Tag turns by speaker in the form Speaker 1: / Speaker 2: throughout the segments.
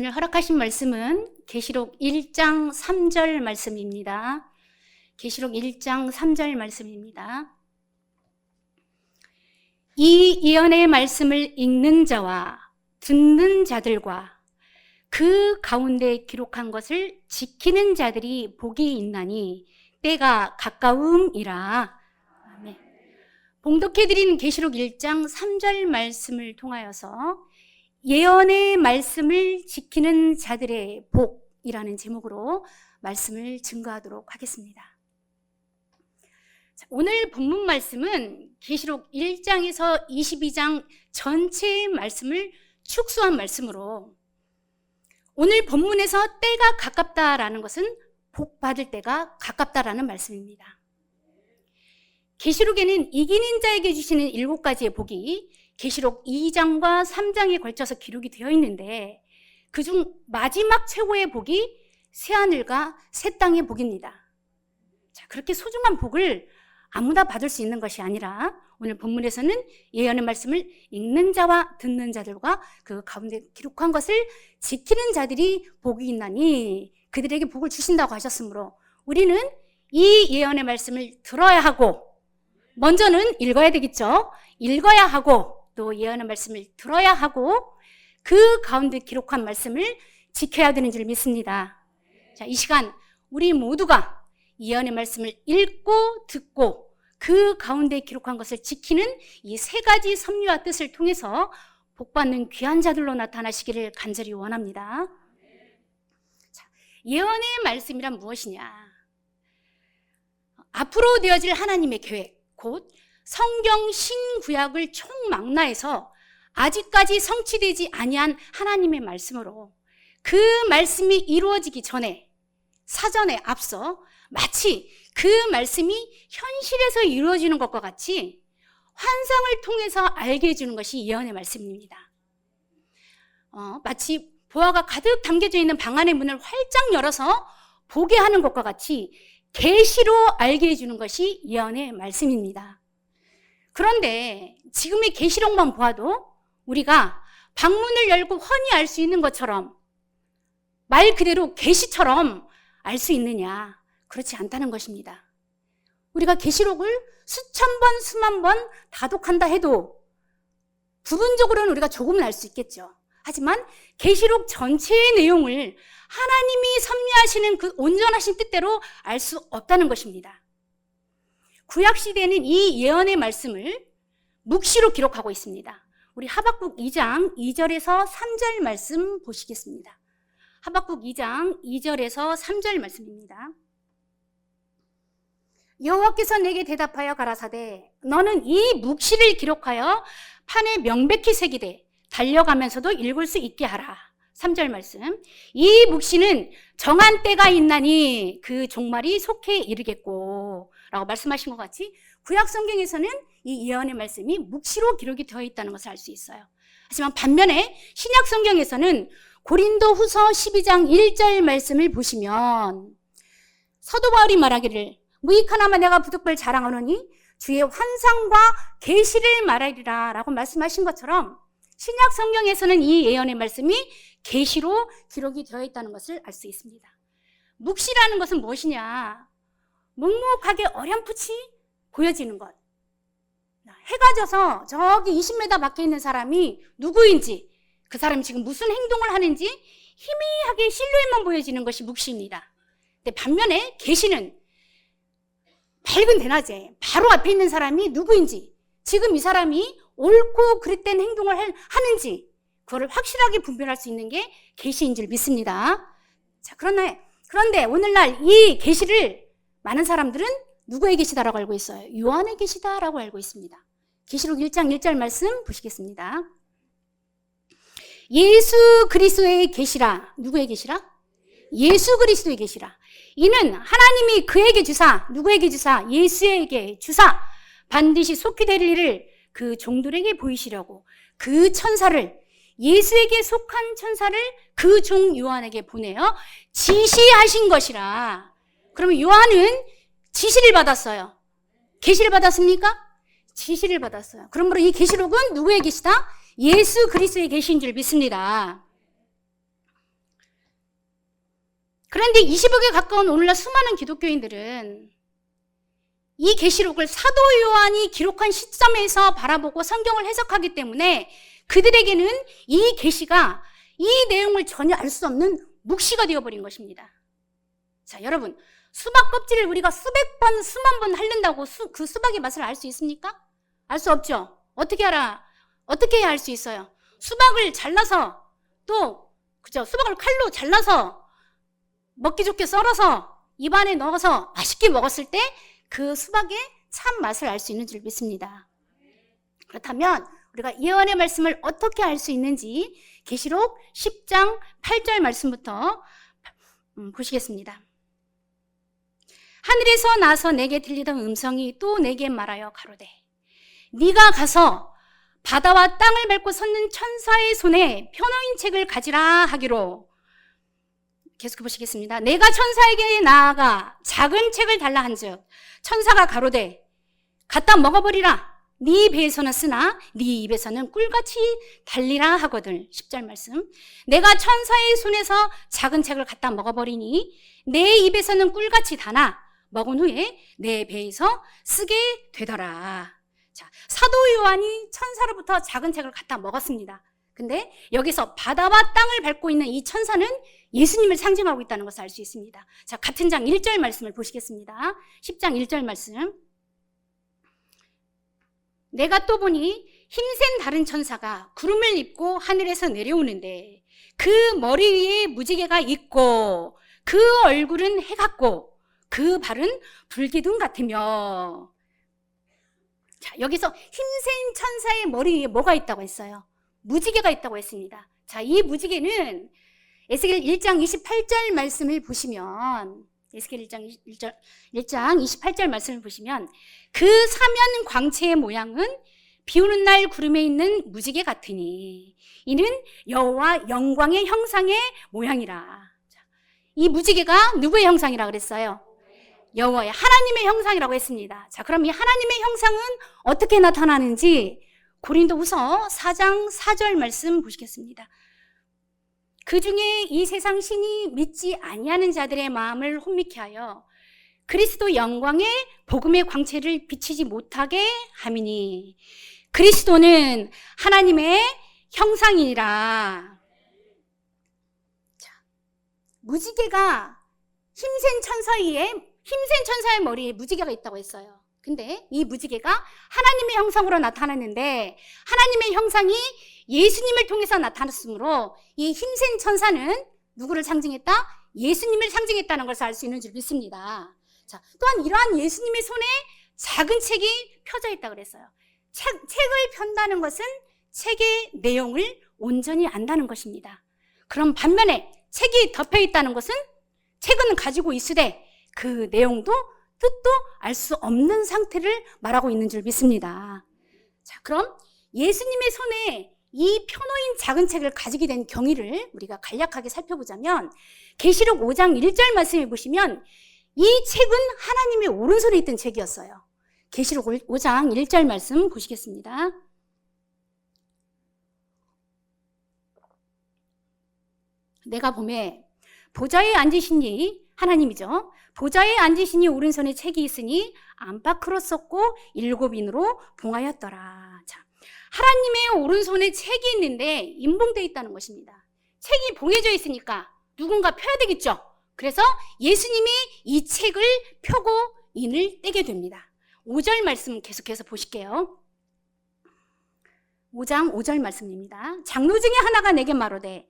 Speaker 1: 오늘 허락하신 말씀은 계시록 1장 3절 말씀입니다. 계시록 1장 3절 말씀입니다. 이 예언의 말씀을 읽는 자와 듣는 자들과 그 가운데 기록한 것을 지키는 자들이 복이 있나니 때가 가까움이라. 아멘. 봉독해드린 계시록 1장 3절 말씀을 통하여서 예언의 말씀을 지키는 자들의 복이라는 제목으로 말씀을 증거하도록 하겠습니다. 오늘 본문 말씀은 계시록 1장에서 22장 전체의 말씀을 축소한 말씀으로 오늘 본문에서 때가 가깝다라는 것은 복 받을 때가 가깝다라는 말씀입니다. 계시록에는 이기는 자에게 주시는 7가지의 복이 계시록 2장과 3장에 걸쳐서 기록이 되어 있는데 그중 마지막 최고의 복이 새하늘과 새 땅의 복입니다. 자, 그렇게 소중한 복을 아무나 받을 수 있는 것이 아니라 오늘 본문에서는 예언의 말씀을 읽는 자와 듣는 자들과 그 가운데 기록한 것을 지키는 자들이 복이 있나니 그들에게 복을 주신다고 하셨으므로 우리는 이 예언의 말씀을 들어야 하고 먼저는 읽어야 되겠죠. 읽어야 하고 또 예언의 말씀을 들어야 하고 그 가운데 기록한 말씀을 지켜야 되는 줄 믿습니다. 자, 이 시간 우리 모두가 예언의 말씀을 읽고 듣고 그 가운데 기록한 것을 지키는 이 3가지 섭리와 뜻을 통해서 복받는 귀한 자들로 나타나시기를 간절히 원합니다. 자, 예언의 말씀이란 무엇이냐? 앞으로 되어질 하나님의 계획, 곧 성경 신구약을 총망라해서 아직까지 성취되지 아니한 하나님의 말씀으로 그 말씀이 이루어지기 전에 사전에 앞서 마치 그 말씀이 현실에서 이루어지는 것과 같이 환상을 통해서 알게 해주는 것이 예언의 말씀입니다. 마치 보화가 가득 담겨져 있는 방 안의 문을 활짝 열어서 보게 하는 것과 같이 계시로 알게 해주는 것이 예언의 말씀입니다. 그런데 지금의 계시록만 보아도 우리가 방문을 열고 훤히 알 수 있는 것처럼 말 그대로 계시처럼 알 수 있느냐? 그렇지 않다는 것입니다. 우리가 계시록을 수천 번, 수만 번 다독한다 해도 부분적으로는 우리가 조금은 알 수 있겠죠. 하지만 계시록 전체의 내용을 하나님이 섭리하시는 그 온전하신 뜻대로 알 수 없다는 것입니다. 구약시대에는 이 예언의 말씀을 묵시로 기록하고 있습니다. 우리 하박국 2장 2절에서 3절 말씀 보시겠습니다. 하박국 2장 2절에서 3절 말씀입니다. 여호와께서 내게 대답하여 가라사대 너는 이 묵시를 기록하여 판에 명백히 새기되 달려가면서도 읽을 수 있게 하라. 3절 말씀. 이 묵시는 정한 때가 있나니 그 종말이 속해 이르겠고 라고 말씀하신 것 같이 구약 성경에서는 이 예언의 말씀이 묵시로 기록이 되어 있다는 것을 알 수 있어요. 하지만 반면에 신약 성경에서는 고린도 후서 12장 1절 말씀을 보시면 사도 바울이 말하기를 무익하나마 내가 부득불 자랑하노니 주의 환상과 계시를 말하리라 라고 말씀하신 것처럼 신약 성경에서는 이 예언의 말씀이 계시로 기록이 되어 있다는 것을 알 수 있습니다. 묵시라는 것은 무엇이냐? 묵묵하게 어렴풋이 보여지는 것. 해가 져서 저기 20m 밖에 있는 사람이 누구인지 그 사람이 지금 무슨 행동을 하는지 희미하게 실루엣만 보여지는 것이 묵시입니다. 근데 반면에 계시는 밝은 대낮에 바로 앞에 있는 사람이 누구인지 지금 이 사람이 옳고 그릇된 행동을 하는지 그거를 확실하게 분별할 수 있는 게 계시인 줄 믿습니다. 자, 그런데 오늘날 이 계시를 많은 사람들은 누구의 계시다라고 알고 있어요? 요한의 계시다라고 알고 있습니다. 계시록 1장 1절 말씀 보시겠습니다. 예수 그리스도의 계시라. 누구의 계시라? 예수 그리스도의 계시라. 이는 하나님이 그에게 주사, 누구에게 주사? 예수에게 주사 반드시 속히 될 일을 그 종들에게 보이시려고 그 천사를 예수에게 속한 천사를 그 종 요한에게 보내어 지시하신 것이라. 그러면 요한은 지시를 받았어요. 계시를 받았습니까? 지시를 받았어요. 그러므로 이 계시록은 누구의 계시다? 예수 그리스도의 계시인 줄 믿습니다. 그런데 20억에 가까운 오늘날 수많은 기독교인들은 이 계시록을 사도 요한이 기록한 시점에서 바라보고 성경을 해석하기 때문에 그들에게는 이 계시가 이 내용을 전혀 알 수 없는 묵시가 되어버린 것입니다. 자, 여러분, 수박 껍질을 우리가 수백 번, 수만 번 핥는다고 그 수박의 맛을 알 수 있습니까? 알 수 없죠. 어떻게 알아? 어떻게 해야 알 수 있어요? 수박을 잘라서 그죠? 수박을 칼로 잘라서 먹기 좋게 썰어서 입안에 넣어서 맛있게 먹었을 때 그 수박의 참 맛을 알 수 있는 줄 믿습니다. 그렇다면 우리가 예언의 말씀을 어떻게 알 수 있는지 계시록 10장 8절 말씀부터 보시겠습니다. 하늘에서 나서 내게 들리던 음성이 또 내게 말하여 가로되 네가 가서 바다와 땅을 밟고 섰는 천사의 손에 표노인 책을 가지라 하기로. 계속 보시겠습니다. 내가 천사에게 나아가 작은 책을 달라 한즉 천사가 가로되 갖다 먹어버리라. 네 배에서는 쓰나 네 입에서는 꿀같이 달리라 하거든. 10절 말씀. 내가 천사의 손에서 작은 책을 갖다 먹어버리니 내 입에서는 꿀같이 다나 먹은 후에 내 배에서 쓰게 되더라. 자, 사도 요한이 천사로부터 작은 책을 갖다 먹었습니다. 근데 여기서 바다와 땅을 밟고 있는 이 천사는 예수님을 상징하고 있다는 것을 알 수 있습니다. 자, 같은 장 1절 말씀을 보시겠습니다. 10장 1절 말씀. 내가 또 보니 힘센 다른 천사가 구름을 입고 하늘에서 내려오는데 그 머리 위에 무지개가 있고 그 얼굴은 해 같고 그 발은 불기둥 같으며. 자, 여기서 힘센 천사의 머리 위에 뭐가 있다고 했어요? 무지개가 있다고 했습니다. 자, 이 무지개는 에스겔 1장 28절 말씀을 보시면, 에스겔 1장 28절 말씀을 보시면 그 사면 광채의 모양은 비 오는 날 구름에 있는 무지개 같으니 이는 여호와 영광의 형상의 모양이라. 자, 이 무지개가 누구의 형상이라 그랬어요? 여호와의 하나님의 형상이라고 했습니다. 자, 그럼 이 하나님의 형상은 어떻게 나타나는지 고린도후서 4장 4절 말씀 보시겠습니다. 그 중에 이 세상 신이 믿지 아니하는 자들의 마음을 혼미케 하여 그리스도 영광의 복음의 광채를 비치지 못하게 함이니 그리스도는 하나님의 형상이니라. 자, 무지개가 힘센 천사의 머리에 무지개가 있다고 했어요. 근데 이 무지개가 하나님의 형상으로 나타났는데 하나님의 형상이 예수님을 통해서 나타났으므로 이 힘센 천사는 누구를 상징했다? 예수님을 상징했다는 것을 알 수 있는 줄 믿습니다. 자, 또한 이러한 예수님의 손에 작은 책이 펴져 있다 그랬어요. 책을 편다는 것은 책의 내용을 온전히 안다는 것입니다. 그럼 반면에 책이 덮여 있다는 것은 책은 가지고 있으되 그 내용도 뜻도 알 수 없는 상태를 말하고 있는 줄 믿습니다. 자, 그럼 예수님의 손에 이 펴놓인 작은 책을 가지게 된 경위를 우리가 간략하게 살펴보자면 계시록 5장 1절 말씀에 보시면 이 책은 하나님의 오른손에 있던 책이었어요. 계시록 5장 1절 말씀 보시겠습니다. 내가 보매 보좌에 앉으신 이 하나님이죠. 보좌에 앉으시니 오른손에 책이 있으니 안팎으로 썼고 7인으로 봉하였더라. 자, 하나님의 오른손에 책이 있는데 인봉되어 있다는 것입니다. 책이 봉해져 있으니까 누군가 펴야 되겠죠. 그래서 예수님이 이 책을 펴고 인을 떼게 됩니다. 5절 말씀 계속해서 보실게요. 5장 5절 말씀입니다. 장로 중에 하나가 내게 말하되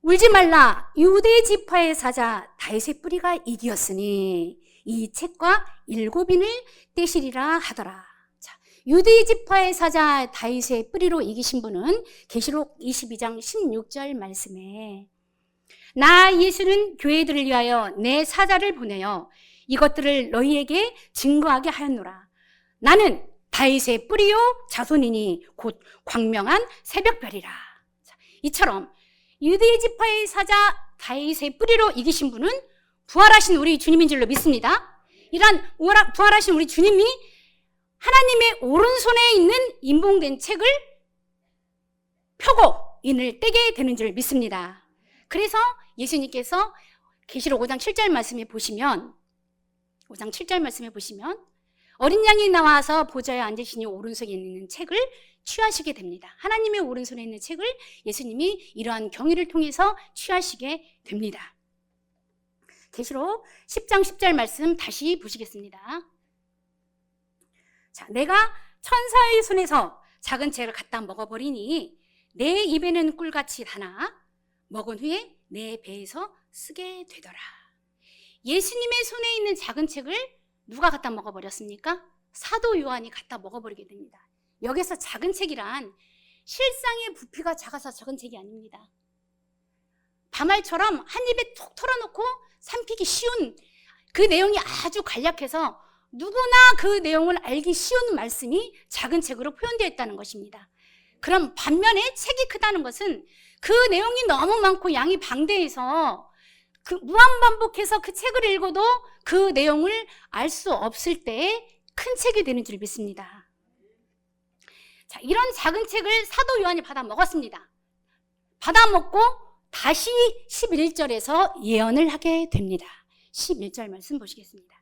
Speaker 1: 울지 말라. 유대 지파의 사자 다윗의 뿌리가 이기었으니 이 책과 7인을 떼시리라 하더라. 자, 유대 지파의 사자 다윗의 뿌리로 이기신 분은 계시록 22장 16절 말씀에 나 예수는 교회들을 위하여 내 사자를 보내어 이것들을 너희에게 증거하게 하였노라. 나는 다윗의 뿌리요 자손이니 곧 광명한 새벽별이라. 자, 이처럼 유대 지파의 사자 다윗의 뿌리로 이기신 분은 부활하신 우리 주님인 줄로 믿습니다. 이러한 부활하신 우리 주님이 하나님의 오른손에 있는 인봉된 책을 펴고 인을 떼게 되는 줄 믿습니다. 그래서 예수님께서 계시록 5장 7절 말씀에 보시면 5장 7절 말씀에 보시면 어린 양이 나와서 보좌에 앉으시니 오른손에 있는 책을 취하시게 됩니다. 하나님의 오른손에 있는 책을 예수님이 이러한 경위를 통해서 취하시게 됩니다. 계시록 10장 10절 말씀 다시 보시겠습니다. 자, 내가 천사의 손에서 작은 책을 갖다 먹어버리니 내 입에는 꿀같이 다나 먹은 후에 내 배에서 쓰게 되더라. 예수님의 손에 있는 작은 책을 누가 갖다 먹어버렸습니까? 사도 요한이 갖다 먹어버리게 됩니다. 여기서 작은 책이란 실상의 부피가 작아서 작은 책이 아닙니다. 밤알처럼 한 입에 톡 털어놓고 삼키기 쉬운 그 내용이 아주 간략해서 누구나 그 내용을 알기 쉬운 말씀이 작은 책으로 표현되어 있다는 것입니다. 그럼 반면에 책이 크다는 것은 그 내용이 너무 많고 양이 방대해서 그 무한반복해서 그 책을 읽어도 그 내용을 알 수 없을 때 큰 책이 되는 줄 믿습니다. 자, 이런 작은 책을 사도 요한이 받아 먹었습니다. 받아 먹고 다시 11절에서 예언을 하게 됩니다. 11절 말씀 보시겠습니다.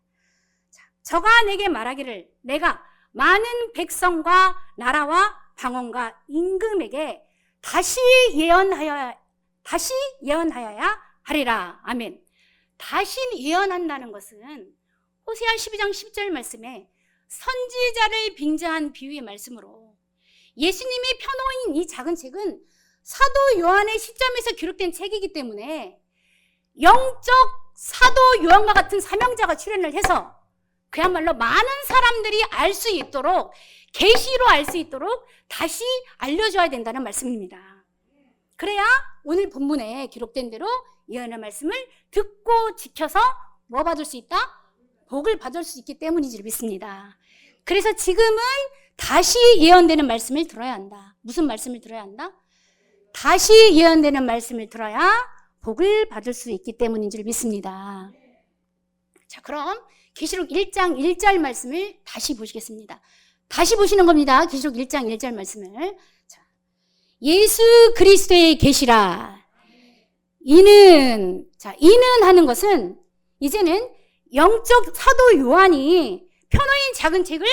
Speaker 1: 자, 저가 내게 말하기를 내가 많은 백성과 나라와 방언과 임금에게 다시 예언하여야 하리라. 아멘. 다시 예언한다는 것은 호세아 12장 10절 말씀에 선지자를 빙자한 비유의 말씀으로 예수님이 펴놓은 이 작은 책은 사도 요한의 시점에서 기록된 책이기 때문에 영적 사도 요한과 같은 사명자가 출연을 해서 그야말로 많은 사람들이 알 수 있도록 계시로 알 수 있도록 다시 알려줘야 된다는 말씀입니다. 그래야 오늘 본문에 기록된 대로 예언의 말씀을 듣고 지켜서 뭐 받을 수 있다? 복을 받을 수 있기 때문인지 믿습니다. 그래서 지금은 다시 예언되는 말씀을 들어야 한다. 무슨 말씀을 들어야 한다? 다시 예언되는 말씀을 들어야 복을 받을 수 있기 때문인 줄 믿습니다. 자, 그럼 계시록 1장 1절 말씀을 다시 보시겠습니다. 다시 보시는 겁니다. 계시록 1장 1절 말씀을. 자, 예수 그리스도의 계시라. 이는 하는 것은 이제는 영적 사도 요한이 펴놓인 작은 책을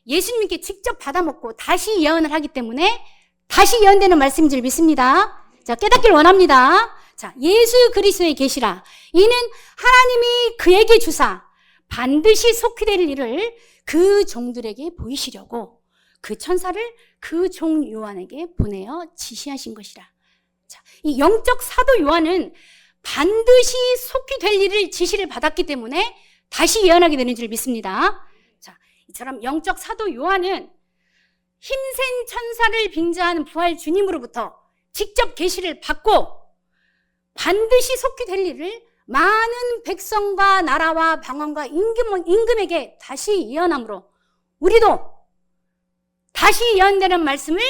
Speaker 1: 예수님께 직접 받아먹고 다시 예언을 하기 때문에 다시 예언되는 말씀인 줄 믿습니다. 자, 깨닫기를 원합니다. 자, 예수 그리스도의 계시라. 이는 하나님이 그에게 주사 반드시 속히 될 일을 그 종들에게 보이시려고 그 천사를 그 종 요한에게 보내어 지시하신 것이라. 자, 이 영적 사도 요한은 반드시 속히 될 일을 지시를 받았기 때문에 다시 예언하게 되는 줄 믿습니다. 자, 이처럼 영적 사도 요한은 힘센 천사를 빙자하는 부활 주님으로부터 직접 계시를 받고 반드시 속히 될 일을 많은 백성과 나라와 방언과 임금에게 다시 예언함으로 우리도 다시 예언되는 말씀을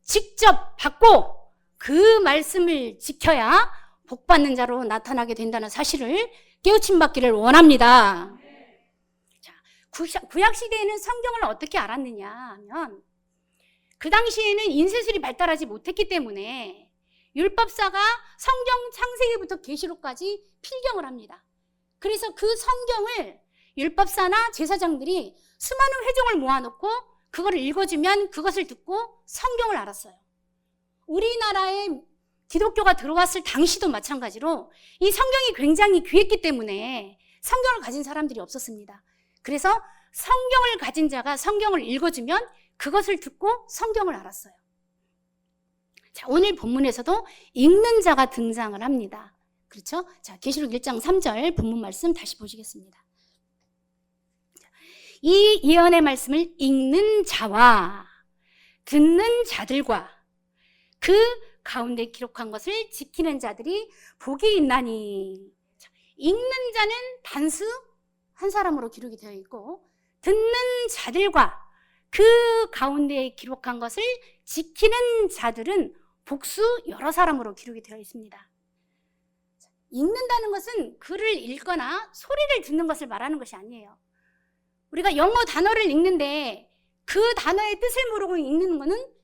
Speaker 1: 직접 받고 그 말씀을 지켜야 복받는 자로 나타나게 된다는 사실을 깨우침 받기를 원합니다. 자, 구약시대에는 성경을 어떻게 알았느냐 하면 그 당시에는 인쇄술이 발달하지 못했기 때문에 율법사가 성경 창세기부터 계시록까지 필경을 합니다. 그래서 그 성경을 율법사나 제사장들이 수많은 회종을 모아놓고 그거를 읽어주면 그것을 듣고 성경을 알았어요. 우리나라에 기독교가 들어왔을 당시도 마찬가지로 이 성경이 굉장히 귀했기 때문에 성경을 가진 사람들이 없었습니다. 그래서 성경을 가진 자가 성경을 읽어주면 그것을 듣고 성경을 알았어요. 자, 오늘 본문에서도 읽는 자가 등장을 합니다. 그렇죠? 자, 계시록 1장 3절 본문 말씀 다시 보시겠습니다. 이 예언의 말씀을 읽는 자와 듣는 자들과 그 가운데 기록한 것을 지키는 자들이 복이 있나니. 자, 읽는 자는 단수 한 사람으로 기록이 되어 있고 듣는 자들과 그 가운데 기록한 것을 지키는 자들은 복수 여러 사람으로 기록이 되어 있습니다. 읽는다는 것은 글을 읽거나 소리를 듣는 것을 말하는 것이 아니에요. 우리가 영어 단어를 읽는데 그 단어의 뜻을 모르고 읽는 것은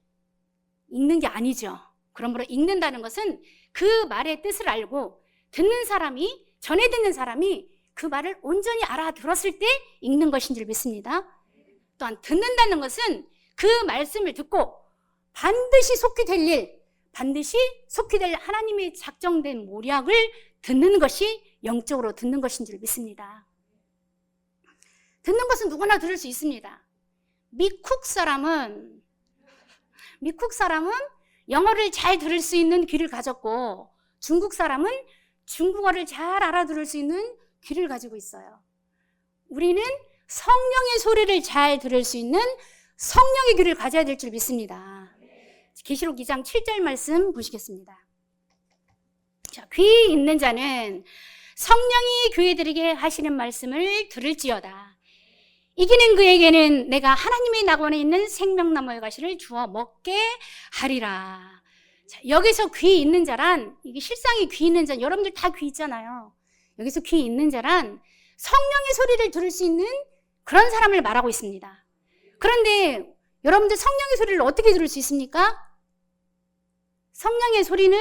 Speaker 1: 읽는 게 아니죠. 그러므로 읽는다는 것은 그 말의 뜻을 알고 듣는 사람이 전에 듣는 사람이 그 말을 온전히 알아들었을 때 읽는 것인 줄 믿습니다. 또한 듣는다는 것은 그 말씀을 듣고 반드시 속히 될 일, 반드시 속히 될 하나님의 작정된 모략을 듣는 것이 영적으로 듣는 것인 줄 믿습니다. 듣는 것은 누구나 들을 수 있습니다. 미국 사람은 영어를 잘 들을 수 있는 귀를 가졌고, 중국 사람은 중국어를 잘 알아들을 수 있는 귀를 가지고 있어요. 우리는 성령의 소리를 잘 들을 수 있는 성령의 귀를 가져야 될 줄 믿습니다. 계시록 2장 7절 말씀 보시겠습니다. 자, 귀 있는 자는 성령이 교회들에게 하시는 말씀을 들을지어다. 이기는 그에게는 내가 하나님의 낙원에 있는 생명나무의 가시를 주어 먹게 하리라. 자, 여기서 귀 있는 자란, 이게 실상이 귀 있는 자, 여러분들 다 귀 있잖아요. 여기서 귀 있는 자란 성령의 소리를 들을 수 있는 그런 사람을 말하고 있습니다. 그런데 여러분들 성령의 소리를 어떻게 들을 수 있습니까? 성령의 소리는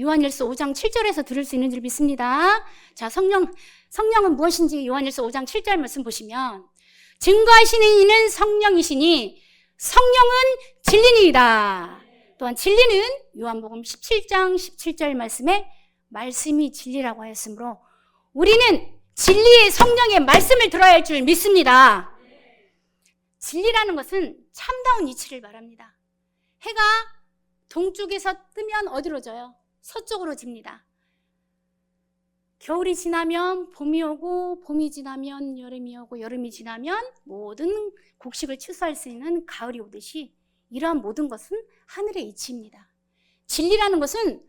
Speaker 1: 요한일서 5장 7절에서 들을 수 있는 줄 믿습니다. 자, 성령은 무엇인지 요한일서 5장 7절 말씀 보시면, 증거하시는 이는 성령이시니 성령은 진리니이다. 또한 진리는 요한복음 17장 17절 말씀에 말씀이 진리라고 하였으므로 우리는 진리의 성령의 말씀을 들어야 할 줄 믿습니다. 진리라는 것은 참다운 이치를 말합니다. 해가 동쪽에서 뜨면 어디로 져요? 서쪽으로 집니다. 겨울이 지나면 봄이 오고, 봄이 지나면 여름이 오고, 여름이 지나면 모든 곡식을 추수할 수 있는 가을이 오듯이 이러한 모든 것은 하늘의 이치입니다. 진리라는 것은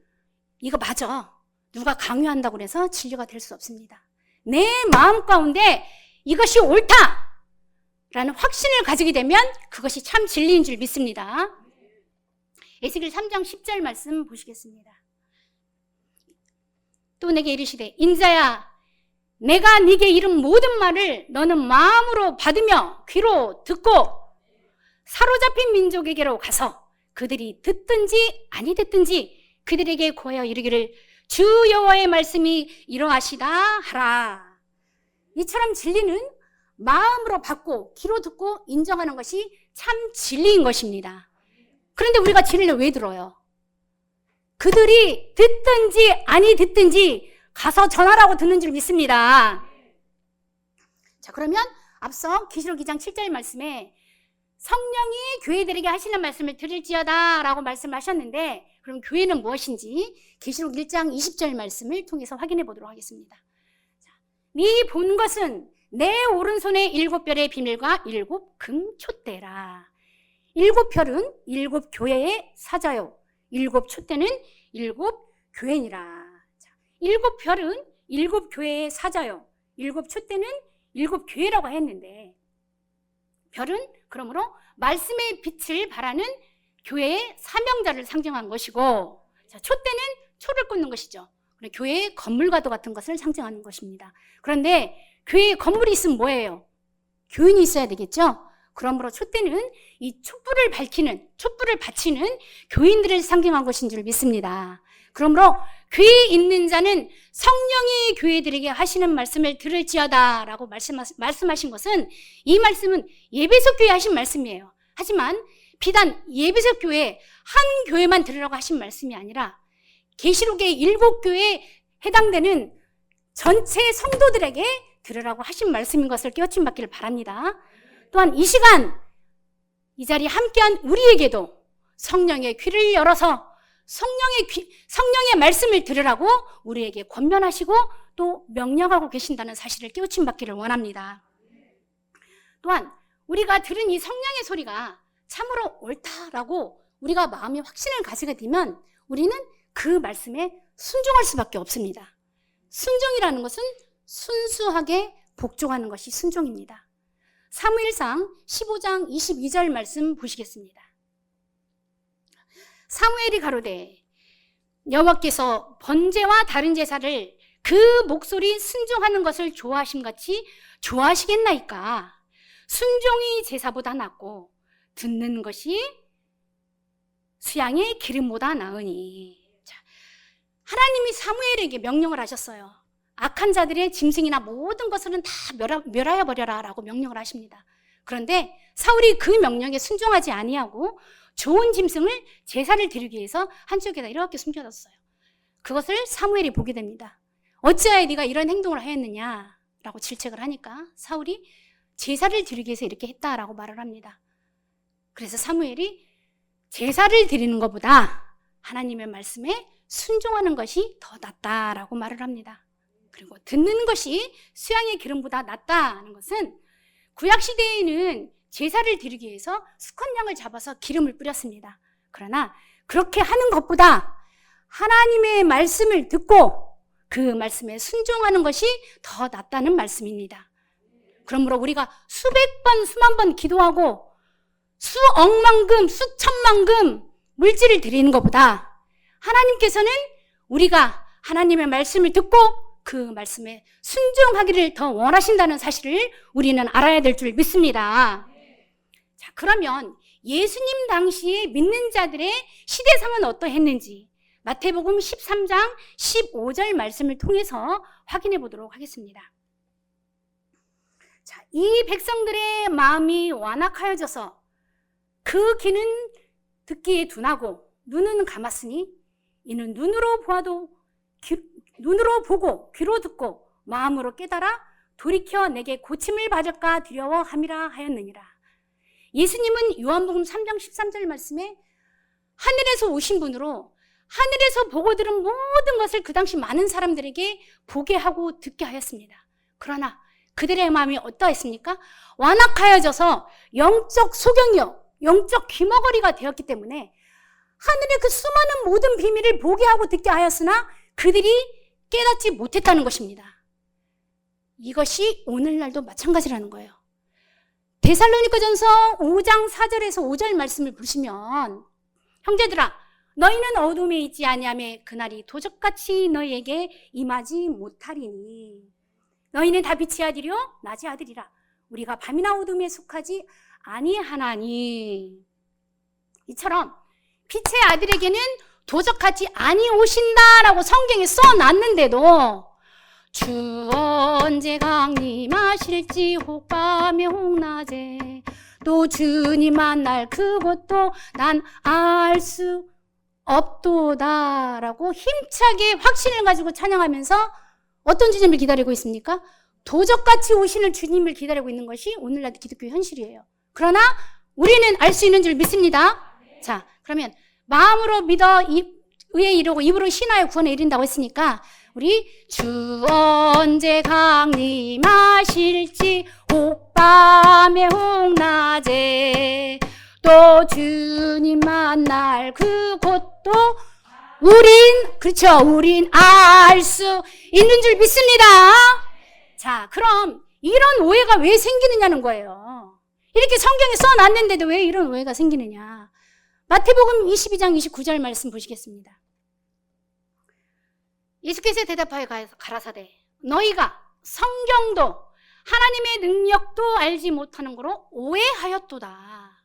Speaker 1: 이거 맞아, 누가 강요한다고 해서 진리가 될 수 없습니다. 내 마음 가운데 이것이 옳다라는 확신을 가지게 되면 그것이 참 진리인 줄 믿습니다. 에스겔 3장 10절 말씀 보시겠습니다. 또 내게 이르시되 인자야, 내가 네게 이른 모든 말을 너는 마음으로 받으며 귀로 듣고 사로잡힌 민족에게로 가서 그들이 듣든지 아니 듣든지 그들에게 고하여 이르기를 주 여호와의 말씀이 이러하시다 하라. 이처럼 진리는 마음으로 받고 귀로 듣고 인정하는 것이 참 진리인 것입니다. 그런데 우리가 진리를 왜 들어요? 그들이 듣든지 아니 듣든지 가서 전하라고 듣는 줄 믿습니다. 자, 그러면 앞서 계시록 2장 7절 말씀에 성령이 교회들에게 하시는 말씀을 들을지어다 라고 말씀하셨는데, 그럼 교회는 무엇인지 계시록 1장 20절 말씀을 통해서 확인해 보도록 하겠습니다. 네 본 것은 내 오른손에 7별의 비밀과 7 금촛대라. 7별은 7 교회의 사자요, 7 촛대는 7 교회니라. 7별은 7 교회의 사자요, 7 촛대는 7 교회라고 했는데, 별은 그러므로 말씀의 빛을 발하는 교회의 사명자를 상징한 것이고, 자, 촛대는 초를 꽂는 것이죠. 교회의 건물과도 같은 것을 상징하는 것입니다. 그런데 교회에 건물이 있으면 뭐예요? 교인이 있어야 되겠죠? 그러므로 촛대는 이 촛불을 바치는 교인들을 상징한 것인 줄 믿습니다. 그러므로 귀 있는 자는 성령이 교회들에게 하시는 말씀을 들을지어다 라고 말씀하신 것은, 이 말씀은 예배석 교회에 하신 말씀이에요. 하지만 비단 예배석 교회 한 교회만 들으라고 하신 말씀이 아니라 계시록의 7 교회에 해당되는 전체 성도들에게 들으라고 하신 말씀인 것을 깨우침 받기를 바랍니다. 또한 이 시간 이 자리에 함께한 우리에게도 성령의 귀를 열어서 성령의 말씀을 들으라고 우리에게 권면하시고 또 명령하고 계신다는 사실을 깨우침 받기를 원합니다. 또한 우리가 들은 이 성령의 소리가 참으로 옳다라고 우리가 마음의 확신을 가지게 되면 우리는 그 말씀에 순종할 수밖에 없습니다. 순종이라는 것은 순수하게 복종하는 것이 순종입니다. 사무엘상 15장 22절 말씀 보시겠습니다. 사무엘이 가로되 여호와께서 번제와 다른 제사를 그 목소리 순종하는 것을 좋아하심같이 좋아하시겠나이까. 순종이 제사보다 낫고 듣는 것이 수양의 기름보다 나으니. 자, 하나님이 사무엘에게 명령을 하셨어요. 악한 자들의 짐승이나 모든 것들은 다 멸하여 버려라 라고 명령을 하십니다. 그런데 사울이 그 명령에 순종하지 아니하고 좋은 짐승을 제사를 드리기 위해서 한쪽에다 이렇게 숨겨뒀어요. 그것을 사무엘이 보게 됩니다. 어찌하여 네가 이런 행동을 하였느냐 라고 질책을 하니까 사울이 제사를 드리기 위해서 이렇게 했다라고 말을 합니다. 그래서 사무엘이 제사를 드리는 것보다 하나님의 말씀에 순종하는 것이 더 낫다라고 말을 합니다. 그리고 듣는 것이 수양의 기름보다 낫다는 것은 구약시대에는 제사를 드리기 위해서 수컷 양을 잡아서 기름을 뿌렸습니다. 그러나 그렇게 하는 것보다 하나님의 말씀을 듣고 그 말씀에 순종하는 것이 더 낫다는 말씀입니다. 그러므로 우리가 수백 번, 수만 번 기도하고 수억만금, 수천만금 물질을 드리는 것보다 하나님께서는 우리가 하나님의 말씀을 듣고 그 말씀에 순종하기를 더 원하신다는 사실을 우리는 알아야 될 줄 믿습니다. 자, 그러면 예수님 당시에 믿는 자들의 시대상은 어떠했는지 마태복음 13장 15절 말씀을 통해서 확인해 보도록 하겠습니다. 자, 이 백성들의 마음이 완악하여져서 그 귀는 듣기에 둔하고 눈은 감았으니 이는 눈으로 보고 귀로 듣고 마음으로 깨달아 돌이켜 내게 고침을 받을까 두려워함이라 하였느니라. 예수님은 요한복음 3장 13절 말씀에 하늘에서 오신 분으로 하늘에서 보고 들은 모든 것을 그 당시 많은 사람들에게 보게 하고 듣게 하였습니다. 그러나 그들의 마음이 어떠했습니까? 완악하여져서 영적 소경이요, 영적 귀머거리가 되었기 때문에 하늘의 그 수많은 모든 비밀을 보게 하고 듣게 하였으나 그들이 깨닫지 못했다는 것입니다. 이것이 오늘날도 마찬가지라는 거예요. 데살로니가전서 5장 4절에서 5절 말씀을 보시면 형제들아 너희는 어둠에 있지 아니하며 그날이 도적같이 너희에게 임하지 못하리니 너희는 다 빛의 아들이요 낮의 아들이라 우리가 밤이나 어둠에 속하지 아니하나니. 이처럼 빛의 아들에게는 도적같이 아니 오신다라고 성경에 써놨는데도 주 언제 강림하실지 혹밤에 혹낮에 또 주님 만날 그것도 난 알 수 없도다라고 힘차게 확신을 가지고 찬양하면서 어떤 주님을 기다리고 있습니까? 도적같이 오시는 주님을 기다리고 있는 것이 오늘날 기독교 현실이에요. 그러나 우리는 알 수 있는 줄 믿습니다. 자, 그러면 마음으로 믿어 의에 이르고 입으로 신하여 구원에 이른다고 했으니까 우리 주 언제 강림하실지 혹밤에 혹낮에 또 주님 만날 그곳도 우린 알 수 있는 줄 믿습니다. 자, 그럼 이런 오해가 왜 생기느냐는 거예요. 이렇게 성경에 써놨는데도 왜 이런 오해가 생기느냐. 마태복음 22장 29절 말씀 보시겠습니다. 예수께서 대답하여 가라사대 너희가 성경도 하나님의 능력도 알지 못하는 거로 오해하였도다.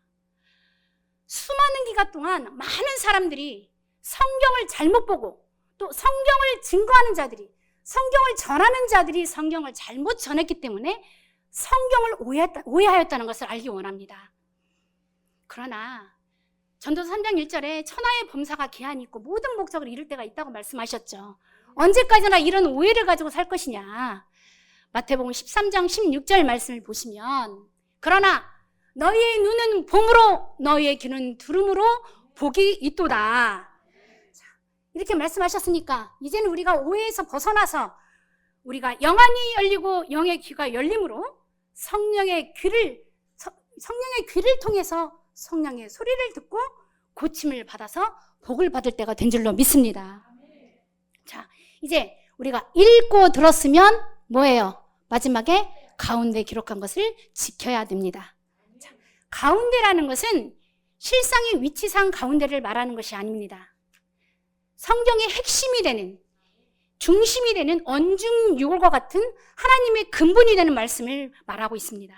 Speaker 1: 수많은 기간 동안 많은 사람들이 성경을 잘못 보고 또 성경을 증거하는 자들이 성경을 전하는 자들이 성경을 잘못 전했기 때문에 성경을 오해하였다는 것을 알기 원합니다. 그러나 전도서 3장 1절에 천하의 범사가 기한이 있고 모든 목적을 이룰 때가 있다고 말씀하셨죠. 언제까지나 이런 오해를 가지고 살 것이냐. 마태복음 13장 16절 말씀을 보시면 그러나 너희의 눈은 봄으로 너희의 귀는 들음으로 복이 있도다. 이렇게 말씀하셨으니까 이제는 우리가 오해에서 벗어나서 우리가 영안이 열리고 영의 귀가 열림으로 성령의 귀를 통해서 성령의 소리를 듣고 고침을 받아서 복을 받을 때가 된 줄로 믿습니다. 자, 이제 우리가 읽고 들었으면 뭐예요? 마지막에 가운데 기록한 것을 지켜야 됩니다. 자, 가운데라는 것은 실상의 위치상 가운데를 말하는 것이 아닙니다. 성경의 핵심이 되는, 중심이 되는 언중유골과 같은 하나님의 근본이 되는 말씀을 말하고 있습니다.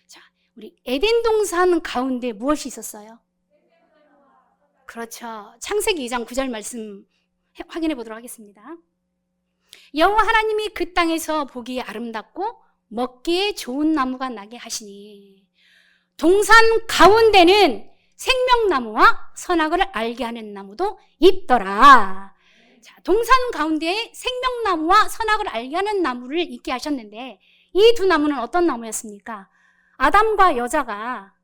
Speaker 1: 자, 우리 에덴 동산 가운데 무엇이 있었어요? 그렇죠. 창세기 2장 9절 말씀 확인해 보도록 하겠습니다. 여호와 하나님이 그 땅에서 보기에 아름답고 먹기에 좋은 나무가 나게 하시니 동산 가운데는 생명나무와 선악을 알게 하는 나무도 있더라. 자, 동산 가운데에 생명나무와 선악을 알게 하는 나무를 있게 하셨는데 이 두 나무는 어떤 나무였습니까? 아담과 여자가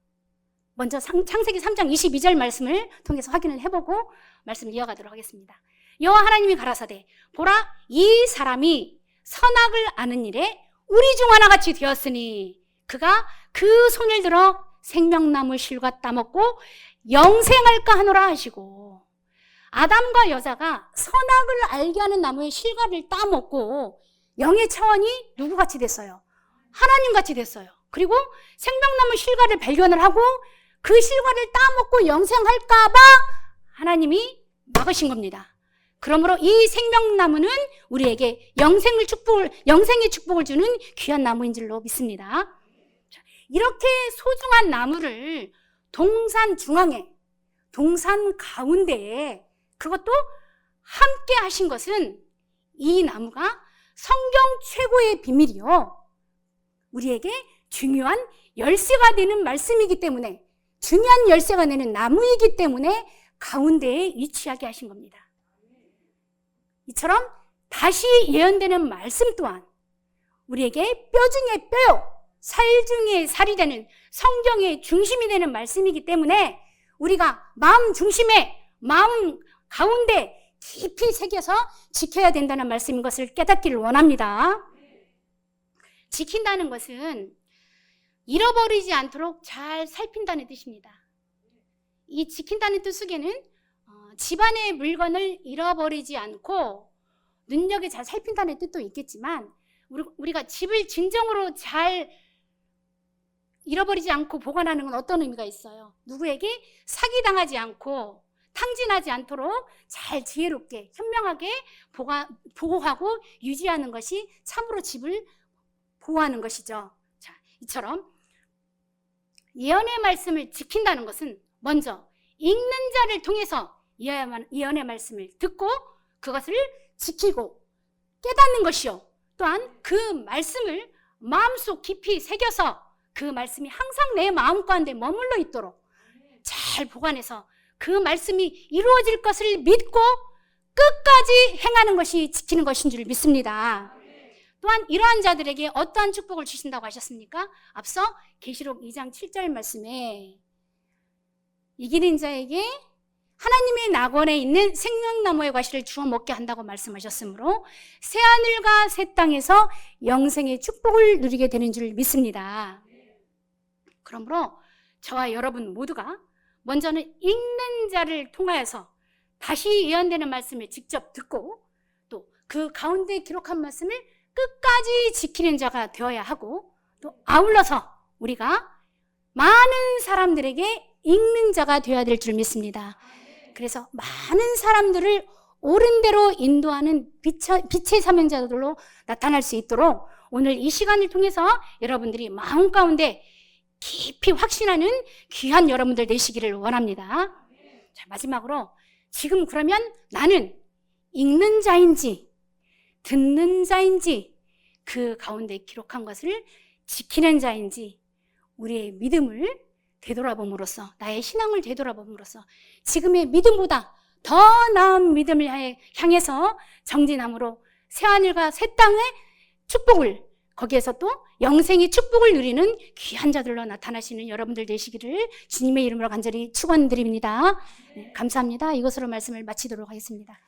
Speaker 1: 먼저 창세기 3장 22절 말씀을 통해서 확인을 해보고 말씀을 이어가도록 하겠습니다. 여호와 하나님이 가라사대 보라 이 사람이 선악을 아는 일에 우리 중 하나같이 되었으니 그가 그 손을 들어 생명나무 실과 따먹고 영생할까 하노라 하시고, 아담과 여자가 선악을 알게 하는 나무의 실과를 따먹고 영의 차원이 누구같이 됐어요? 하나님같이 됐어요. 그리고 생명나무 실과를 발견을 하고 그 실과를 따먹고 영생할까 봐 하나님이 막으신 겁니다. 그러므로 이 생명나무는 우리에게 영생의 축복을 주는 귀한 나무인 줄로 믿습니다. 이렇게 소중한 나무를 동산 중앙에, 동산 가운데에, 그것도 함께 하신 것은 이 나무가 성경 최고의 비밀이요, 우리에게 중요한 열쇠가 되는 말씀이기 때문에, 중요한 열쇠가 되는 나무이기 때문에 가운데에 위치하게 하신 겁니다. 이처럼 다시 예언되는 말씀 또한 우리에게 뼈 중에 뼈요, 살 중에 살이 되는 성경의 중심이 되는 말씀이기 때문에 우리가 마음 중심에, 마음 가운데 깊이 새겨서 지켜야 된다는 말씀인 것을 깨닫기를 원합니다. 지킨다는 것은 잃어버리지 않도록 잘 살핀다는 뜻입니다. 이 지킨다는 뜻 속에는 집안의 물건을 잃어버리지 않고 능력에 잘 살핀다는 뜻도 있겠지만, 우리가 집을 진정으로 잘 잃어버리지 않고 보관하는 건 어떤 의미가 있어요? 누구에게 사기당하지 않고 탕진하지 않도록 잘 지혜롭게 현명하게 보호하고 유지하는 것이 참으로 집을 보호하는 것이죠. 자, 이처럼 예언의 말씀을 지킨다는 것은 먼저 읽는 자를 통해서 예언의 말씀을 듣고 그것을 지키고 깨닫는 것이요, 또한 그 말씀을 마음속 깊이 새겨서 그 말씀이 항상 내 마음 가운데 머물러 있도록 잘 보관해서 그 말씀이 이루어질 것을 믿고 끝까지 행하는 것이 지키는 것인 줄 믿습니다. 또한 이러한 자들에게 어떠한 축복을 주신다고 하셨습니까? 앞서 계시록 2장 7절 말씀에 이기는 자에게 하나님의 낙원에 있는 생명나무의 과실을 주워 먹게 한다고 말씀하셨으므로 새하늘과 새 땅에서 영생의 축복을 누리게 되는 줄 믿습니다. 그러므로 저와 여러분 모두가 먼저는 읽는 자를 통하여서 다시 예언되는 말씀을 직접 듣고 또 그 가운데 기록한 말씀을 끝까지 지키는 자가 되어야 하고, 또 아울러서 우리가 많은 사람들에게 읽는 자가 되어야 될 줄 믿습니다. 그래서 많은 사람들을 옳은 대로 인도하는 빛의 사명자들로 나타날 수 있도록 오늘 이 시간을 통해서 여러분들이 마음 가운데 깊이 확신하는 귀한 여러분들 되시기를 원합니다. 자, 마지막으로 지금 그러면 나는 읽는 자인지 듣는 자인지 그 가운데 기록한 것을 지키는 자인지 우리의 믿음을 되돌아봄으로써, 나의 신앙을 되돌아봄으로써 지금의 믿음보다 더 나은 믿음을 향해서 정진함으로 새하늘과 새 땅의 축복을, 거기에서 또 영생의 축복을 누리는 귀한 자들로 나타나시는 여러분들 되시기를 주님의 이름으로 간절히 축원드립니다. 네, 감사합니다. 이것으로 말씀을 마치도록 하겠습니다.